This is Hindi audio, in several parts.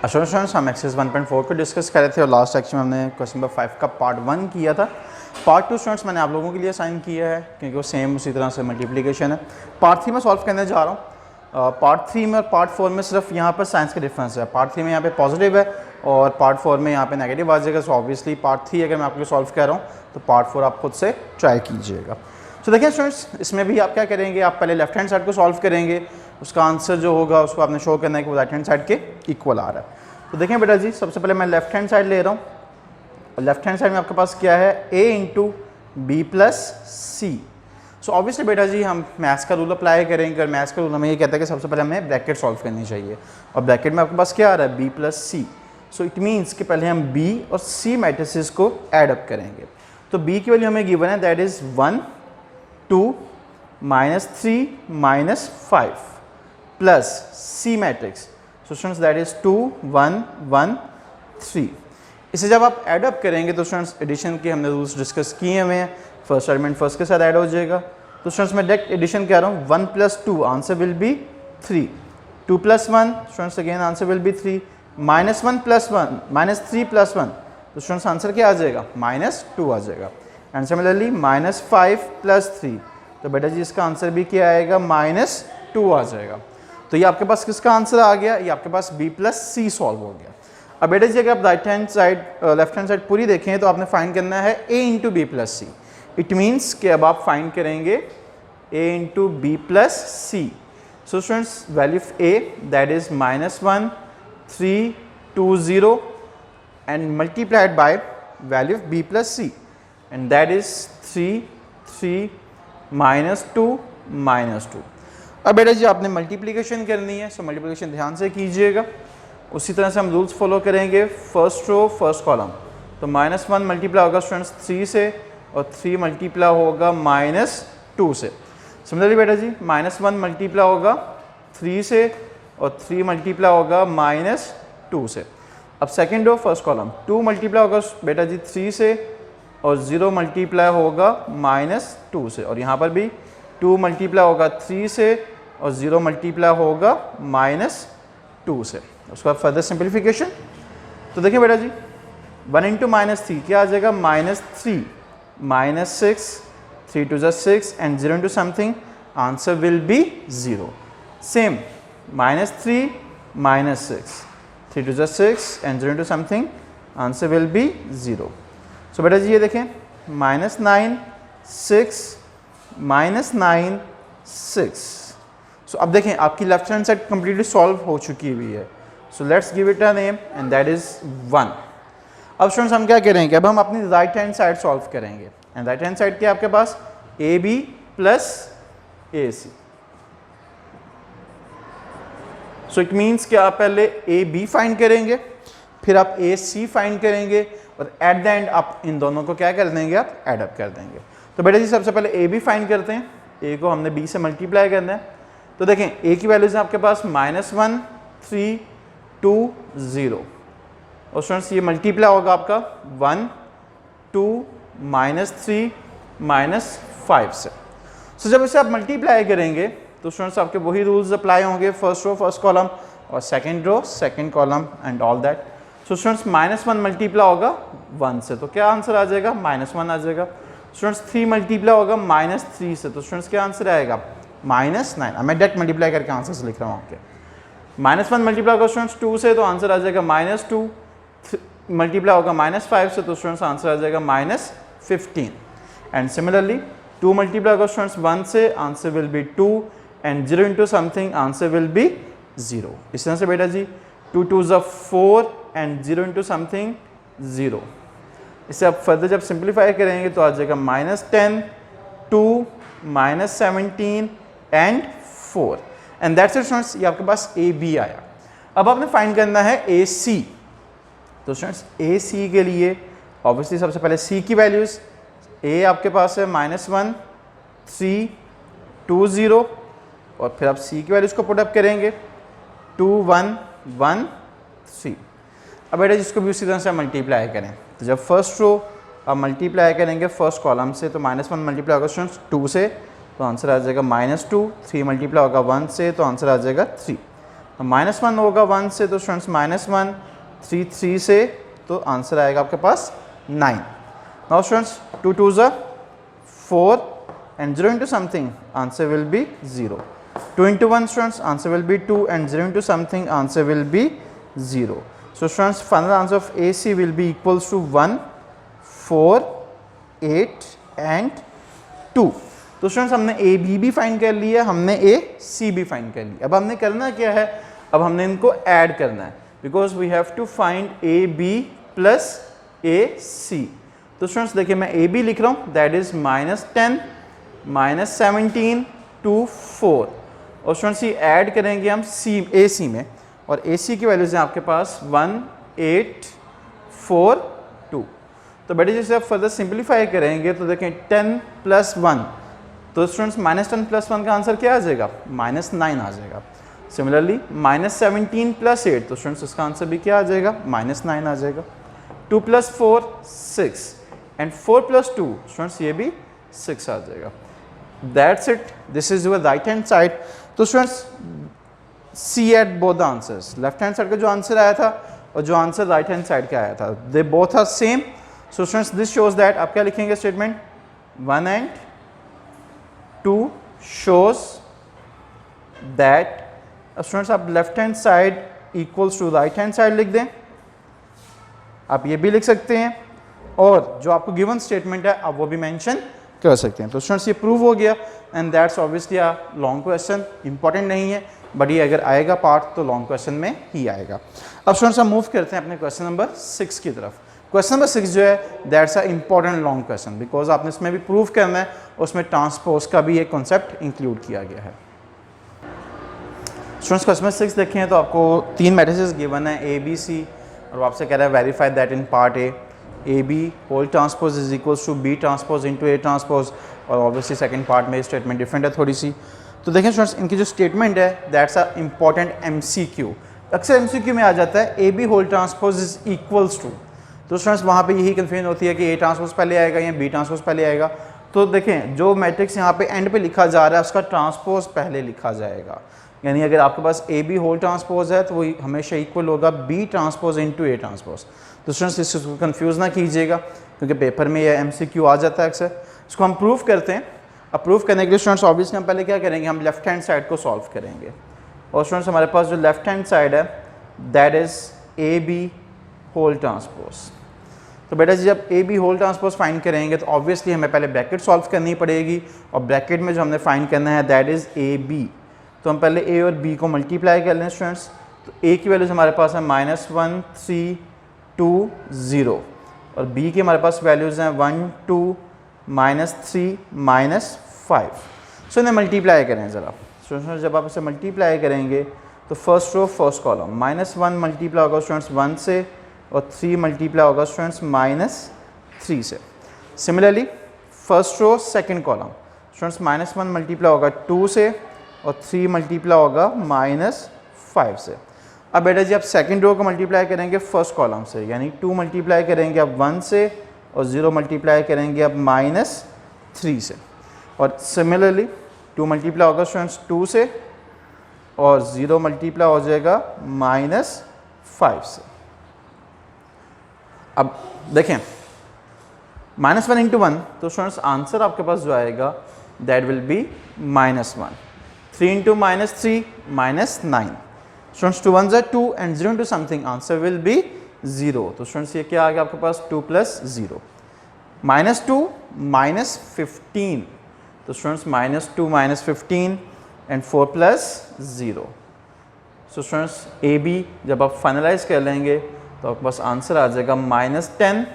स्टूडेंट्स हम एक्सरसाइज 1.4 को डिस्कस कर रहे थे और लास्ट सेक्शन में हमने क्वेश्चन नंबर 5 का पार्ट 1 किया था। पार्ट 2 स्टूडेंट्स मैंने आप लोगों के लिए साइन किया है क्योंकि वो सेम उसी तरह से मल्टीप्लिकेशन है। पार्ट 3 में सॉल्व करने जा रहा हूँ। पार्ट 3 में और पार्ट 4 में सिर्फ यहाँ पर साइंस का डिफरेंस है। पार्ट 3 में यहाँ पे पॉजिटिव है और पार्ट 4 में यहाँ पे नेगेटिव आ जाएगा। सो ऑब्वियसली पार्ट 3 अगर मैं आपको सॉल्व कर रहा हूँ तो पार्ट 4 आप खुद से ट्राई कीजिएगा। तो देखिए स्टूडेंट्स, इसमें भी आप क्या करेंगे, आप पहले लेफ्ट हैंड साइड को सॉल्व करेंगे, उसका आंसर जो होगा उसको आपने शो करना है कि वो राइट हैंड साइड के इक्वल आ रहा है। तो देखें बेटा जी, सबसे पहले मैं लेफ्ट हैंड साइड ले रहा हूँ और लेफ्ट हैंड साइड में आपके पास क्या है, a into B plus C. So obviously बेटा जी हम मैथ्स का रूल अप्लाई करेंगे और मैथ्स का रूल हमें ये कहता है कि सबसे पहले हमें ब्रैकेट सॉल्व करनी चाहिए और ब्रैकेट में आपके पास क्या आ रहा है, b plus C. So it means कि पहले हम b और c मैट्रिसेस को एड अप करेंगे। तो b की वैल्यू हमें गिवन है, that is 1 2 -3 -5 plus c matrix. So students that is 2 1 1 3। इसे जब आप ऐड अप करेंगे तो स्टूडेंट्स एडिशन के हमने रूल्स डिस्कस किए हुए हैं, फर्स्ट एलिमेंट फर्स्ट के साथ ऐड हो जाएगा। तो स्टूडेंट्स मैं डायरेक्ट एडिशन कह रहा हूँ, 1 + 2 answer will be 3, 2 + 1 students again answer will be 3, -1 + 1 -3 + 1 तो स्टूडेंट्स आंसर क्या आ जाएगा, -2 आ जाएगा। एंड सिमिलरली -5 + 3 तो बेटा जी इसका आंसर भी क्या आएगा, -2 आ जाएगा। तो ये आपके पास किसका आंसर आ गया, ये आपके पास b + c सॉल्व हो गया। अब बेटा जी अगर आप right hand side left hand side पूरी देखें तो आपने फाइंड करना है a into B plus C. It means कि अब आप फाइंड करेंगे a into B plus C. So students value of a that is -1 3 2 0 and multiplied by value of b plus C and that is 3 3 -2 -2। अब बेटा जी आपने मल्टीप्लिकेशन करनी है, सो मल्टीप्लिकेशन ध्यान से कीजिएगा। उसी तरह से हम रूल्स फॉलो करेंगे, फर्स्ट रो फर्स्ट कॉलम। तो -1 मल्टीप्लाई होगा स्टूडेंट्स 3 से और 3 मल्टीप्लाई होगा -2 से। सिमिलरली बेटा जी -1 मल्टीप्लाई होगा 3 से और 3 मल्टीप्लाई होगा -2 से। अब second row first column, 2 multiply होगा बेटा जी 3 से और 0 मल्टीप्लाई होगा -2 से। और यहाँ पर भी 2 मल्टीप्लाई होगा 3 से और 0 मल्टीप्लाई होगा -2 से। उसके बाद फर्दर सिंप्लीफिकेशन। तो देखिए बेटा जी 1 इंटू -3 क्या आ जाएगा, -3 -6 3 2 6 and 0 into something answer will be 0। Same -3 -6 3 2 6 and 0 into something answer will be 0। सो बेटा जी ये देखें -9 6 -9 6। सो अब देखें आपकी left hand side completely solve हो चुकी हुई है। So let's give it a name and that is 1। अब स्टूडेंट्स हम क्या करेंगे, अब हम अपनी राइट हैंड साइड सॉल्व करेंगे एंड राइट हैंड साइड क्या आपके पास, AB + AC। So it means कि आप पहले AB फाइंड करेंगे, फिर आप AC फाइंड करेंगे और एट द एंड आप इन दोनों को क्या कर देंगे, आप एड अप कर देंगे। तो बेटा जी सबसे पहले AB फाइंड करते हैं, A को हमने B से मल्टीप्लाई करना है। तो देखें A की वैल्यूज है आपके पास -1 3 2 0 और स्टूडेंट्स ये मल्टीप्लाई होगा आपका 1 2 -3 -5 से। सो जब इसे आप मल्टीप्लाई करेंगे तो स्टूडेंट्स आपके वही रूल्स अप्लाई होंगे, फर्स्ट रो फर्स्ट कॉलम और second row second column and all that. So students -1 multiply होगा 1 से तो क्या आंसर आ जाएगा, -1 आ जाएगा। स्टूडेंट्स 3 मल्टीप्लाई होगा -3 से तो स्टूडेंट्स क्या आंसर आएगा, -9। मैं डायरेक्ट मल्टीप्लाई करके आंसर से लिख रहा हूँ आपके। -1 मल्टीप्लाई होगा स्टूडेंट्स 2 से तो आंसर आ जाएगा -2, मल्टीप्लाई होगा -5 से तो स्टूडेंट्स आंसर आ जाएगा -15। एंड सिमिलरली 2 मल्टीप्लाई होगा स्टूडेंट्स 1 से answer will be 2 and 0 into something answer will be 0। इस तरह से बेटा जी 2 2 ज़ 4 एंड 0 इंटू समथिंग 0। इसे आप फर्दर जब सिंप्लीफाई करेंगे तो आ जाएगा -10 2 -17 and 4 and that's it students. ये आपके पास AB आया। अब आपने फाइंड करना है AC। तो स्टूडेंट्स AC के लिए ऑब्वियसली सबसे पहले C की वैल्यूज, A आपके पास है -1 3 2 0 और फिर आप C की वैल्यूज को पुट अप करेंगे 2 1 1 3। अब बेटा जिसको भी उसी तरह से मल्टीप्लाई करें तो जब फर्स्ट रो आप मल्टीप्लाई करेंगे फर्स्ट कॉलम से तो -1 मल्टीप्लाई होगा स्टूडेंट्स 2 से तो आंसर आ जाएगा -2, 3 मल्टीप्लाई होगा 1 से तो आंसर आ जाएगा 3। -1 होगा 1 से, तो स्टूडेंट्स -1, 3 से, तो आंसर आएगा आपके पास 9। Now students 2 2s are 4 and 0 into something, answer will be 0. 2 into 1 students, answer will be 2 and 0 into something, answer will be 0. So students, final answer of AC will be equals to 1, 4, 8 and 2. तो स्टूडेंट्स हमने ए बी भी फाइंड कर लिया, हमने ए सी भी फाइंड कर लिया। अब हमने करना क्या है, अब हमने इनको ऐड करना है, because we have to find a b plus a c. तो स्टूडेंट्स देखिए मैं ए बी लिख रहा हूँ, दैट इज -10, -17 to 4, और स्टूडेंट्स ये ऐड करेंगे हम सी ए सी में, और ए सी की वैल्यूज हैं आपके पास 1, 8, 4, 2। तो बेटे जैसे आप फर्दर सिंप्लीफाई करेंगे तो देखें 10 + 1, तो स्टूडेंट्स -10 + 1 का आंसर क्या आ जाएगा, -9 आ जाएगा। सिमिलरली -17 + 8, तो स्टूडेंट्स इसका आंसर भी क्या आ जाएगा, -9 आ जाएगा। 2 + 4 6 एंड 4 + 2 स्टूडेंट्स ये भी 6 आ जाएगा। That's it, this is your right hand side. तो students see at both the answers, left hand side का जो आंसर आया था और जो आंसर राइट हैंड साइड का आया था, they both are same. So students this shows that, आप क्या लिखेंगे statement, 1 and 2 shows that, students आप left hand side equals to right hand side लिख दें, आप ये भी लिख सकते हैं, और जो आपको गिवन स्टेटमेंट है आप वो भी मेंशन कर सकते हैं। तो स्टूडेंट्स ये प्रूव हो गया, and that's obviously a long question, important नहीं है, बट ये अगर आएगा पार्ट तो लॉन्ग क्वेश्चन में ही आएगा। अब स्टूडेंट्स हम मूव करते हैं अपने क्वेश्चन नंबर 6 की तरफ। क्वेश्चन नंबर 6 जो है that's a important long question, because आपने इसमें भी प्रूव करना है, उसमें ट्रांसपोज का भी एक कॉन्सेप्ट इंक्लूड किया गया है। स्टूडेंट्स क्वेश्चन नंबर 6 देखें तो आपको 3 मैट्रिसेस गिवन है ए बी सी, और आपसे कह रहा है verify that in part A B whole transpose is equals to B transpose into A transpose, और ऑब्वियसली सेकंड पार्ट में स्टेटमेंट डिफरेंट है थोड़ी सी। तो देखें स्टूडेंट्स इनकी जो स्टेटमेंट है दैट्स अ इंपॉर्टेंट एमसीक्यू, अक्सर एमसीक्यू में आ जाता है A B whole transpose is equals to, तो स्टूडेंट्स वहाँ पे यही कन्फ्यूजन होती है कि ए ट्रांसपोज पहले आएगा या बी ट्रांसपोज पहले आएगा। तो देखें जो मैट्रिक्स यहाँ पे एंड पे लिखा जा रहा है उसका ट्रांसपोज पहले लिखा जाएगा, यानी अगर आपके पास ए बी होल ट्रांसपोज है तो वो हमेशा इक्वल होगा B transpose into A transpose. तो स्टूडेंट्स इसको कन्फ्यूज़ ना कीजिएगा, क्योंकि पेपर में यह एमसीक्यू आ जाता है अक्सर। इसको हम प्रूव करते हैं। अब प्रूव करने के लिए स्टूडेंट्स ऑब्वियसली हम पहले क्या करेंगे, हम लेफ्ट हैंड साइड को सॉल्व करेंगे, और स्टूडेंट्स हमारे पास जो लेफ्ट हैंड साइड है that is A B whole transpose. तो बेटा जी जब A B whole transpose find करेंगे तो ऑब्वियसली हमें पहले ब्रैकेट सॉल्व करनी पड़ेगी, और ब्रैकेट में जो हमने फाइंड करना है दैट इज़ ए बी। तो हम पहले ए और बी को मल्टीप्लाई कर लें स्टूडेंट्स। तो ए की वैल्यूज हमारे पास है -1, 3, 2, 0, और बी की हमारे पास वैल्यूज़ हैं 1, 2, -3, -5। सो इन्हें मल्टीप्लाई करें ज़रा स्टूडेंट्स। जब आप इसे मल्टीप्लाई करेंगे तो first row first column, -1 multiply होगा स्टूडेंट्स 1 से, और 3 मल्टीप्लाई होगा स्टूडेंट्स -3 से। Similarly first row second column students -1 multiply होगा 2 से, और 3 मल्टीप्लाई होगा -5 से। अब बेटा जी आप सेकंड रो को मल्टीप्लाई करेंगे फर्स्ट कॉलम से, यानी 2 मल्टीप्लाई करेंगे अब 1 से, और 0 मल्टीप्लाई करेंगे अब -3 से, और सिमिलरली 2 मल्टीप्लाई होगा स्टूडेंट्स 2 से, और 0 मल्टीप्लाई हो जाएगा -5 से। अब देखें -1 इंटू 1, तो स्टूडेंट्स आंसर आपके पास जो आएगा that will be -1। 3 into -3 -9, students 2 1s are 2 and 0 into something, answer will be 0। तो स्टूडेंट्स ये क्या आ गया आपके पास 2 + 0, -2 -15, तो स्टूडेंट्स -2 -15 and 4 + 0। So students A B जब आप फाइनलाइज कर लेंगे तो आपके पास आंसर आ जाएगा -10,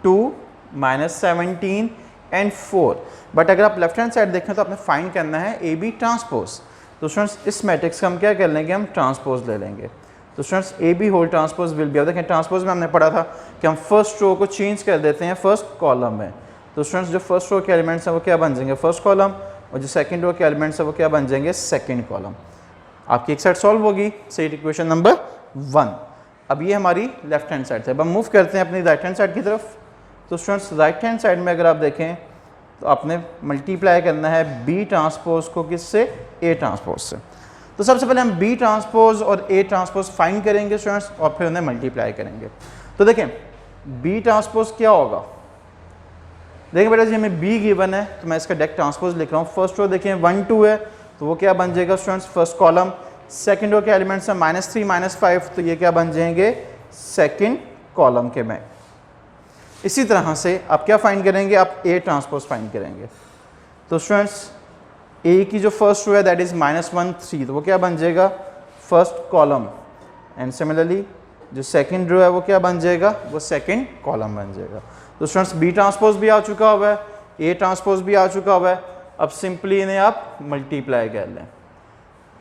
2, -17 एंड 4। बट अगर आप लेफ्ट हैंड साइड देखें तो आपने फाइंड करना है ए बी ट्रांसपोज। तो स्टूडेंट्स इस मैट्रिक्स का हम क्या कर लेंगे, हम ट्रांसपोज ले लेंगे। तो students A B whole transpose will be, अब देखें ट्रांसपोज में हमने पढ़ा था कि हम फर्स्ट रो को चेंज कर देते हैं फर्स्ट कॉलम में। तो स्टूडेंट्स जो फर्स्ट रो के एलिमेंट्स हैं वो क्या बन जाएंगे, फर्स्ट कॉलम, और जो सेकंड रो के एलिमेंट्स हैं वो क्या बन जाएंगे, सेकंड कॉलम। आपकी एक साइड सॉल्व होगी, सही इक्वेशन नंबर 1। अब ये हमारी लेफ्ट हैंड साइड है। अब हम मूव करते हैं अपनी राइट हैंड साइड की तरफ। तो स्टूडेंट्स राइट हैंड साइड में अगर आप देखें तो आपने मल्टीप्लाई करना है बी ट्रांसपोज को किससे, ए ट्रांसपोज से। तो सबसे पहले हम बी ट्रांसपोज और ए ट्रांसपोज फाइंड करेंगे स्टूडेंट्स और फिर उन्हें मल्टीप्लाई करेंगे। तो देखें बी ट्रांसपोज क्या होगा, देखिए बेटा जी हमें बी गिवन है तो मैं इसका डायरेक्ट ट्रांसपोज लिख रहा हूँ। फर्स्ट रो देखिए 1 2 है तो वो क्या बन जाएगा students first column. Second row के एलिमेंट्स है -3 -5 तो ये क्या बन जाएंगे सेकंड कॉलम के में। इसी तरह से आप क्या फाइंड करेंगे, आप ए ट्रांसपोज फाइंड करेंगे। तो स्टूडेंट्स ए की जो फर्स्ट रो है दैट इज -1 3 तो वो क्या बन जाएगा फर्स्ट कॉलम। एंड सिमिलरली जो सेकंड रो है वो क्या बन जाएगा, वो सेकंड कॉलम बन जाएगा। तो स्टूडेंट्स बी ट्रांसपोज भी आ चुका हुआ है, ए ट्रांसपोज भी आ चुका हुआ है। अब सिंपली इन्हें आप मल्टीप्लाई कर लें।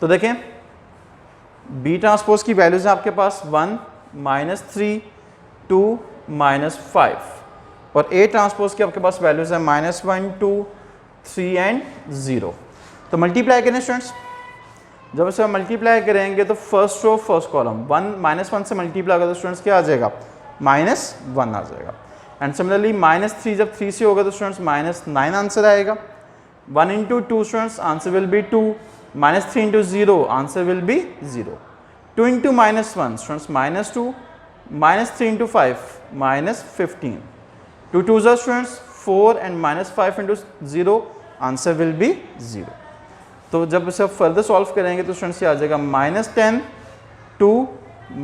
तो देखें बी ट्रांसपोज की वैल्यूज है आपके पास 1 -3 2 -5 और ए ट्रांसपोज की आपके पास वैल्यूज है -1 2 3 एंड 0। तो मल्टीप्लाई करें स्टूडेंट्स, जब इसे मल्टीप्लाई करेंगे तो फर्स्ट रो फर्स्ट कॉलम 1 से मल्टीप्लाई होगा तो स्टूडेंट्स क्या आ जाएगा -1 आ जाएगा। एंड सिमिलरली -3 जब 3 से होगा तो स्टूडेंट्स -9 आंसर आएगा। 1 into 2 students answer will be 2, -3 into 0 answer will be 0, 2 into -1 students -2, -3 into 5 -15, 2 2s are students 4 and -5 into 0 answer will be 0। तो जब इसे फर्दर सॉल्व करेंगे तो स्टूडेंट्स ये आ जाएगा -10 2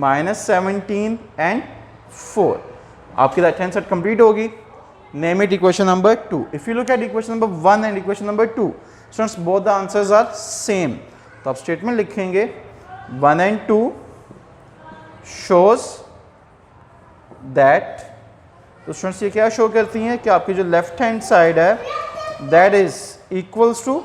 -17 एंड 4। आपकी राइट हैंड साइड कंप्लीट होगी। Name it equation number 2। If you look at equation number 1 and equation number 2 students both the answers are same. तो आप स्टेटमेंट लिखेंगे 1 and 2 shows that, तो स्टूडेंट्स ये क्या शो करती हैं कि आपकी जो लेफ्ट हैंड साइड है that is equals to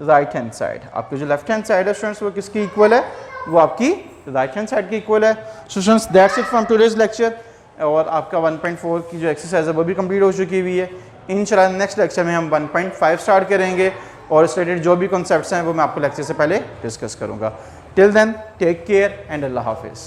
right hand side. आपकी जो लेफ्ट हैंड साइड है स्टूडेंट्स वो किसकी इक्वल है, वो आपकी राइट हैंड साइड की इक्वल है। So students that's it from today's lecture. और आपका 1.4 की जो एक्सरसाइज है वो भी कंप्लीट हो चुकी हुई है। इंशाल्लाह नेक्स्ट लेक्चर में हम 1.5 स्टार्ट करेंगे और इस रिलेटेड जो भी कॉन्सेप्ट्स हैं वो मैं आपको लेक्चर से पहले डिस्कस करूंगा। Till then take care and अल्लाह हाफिज़।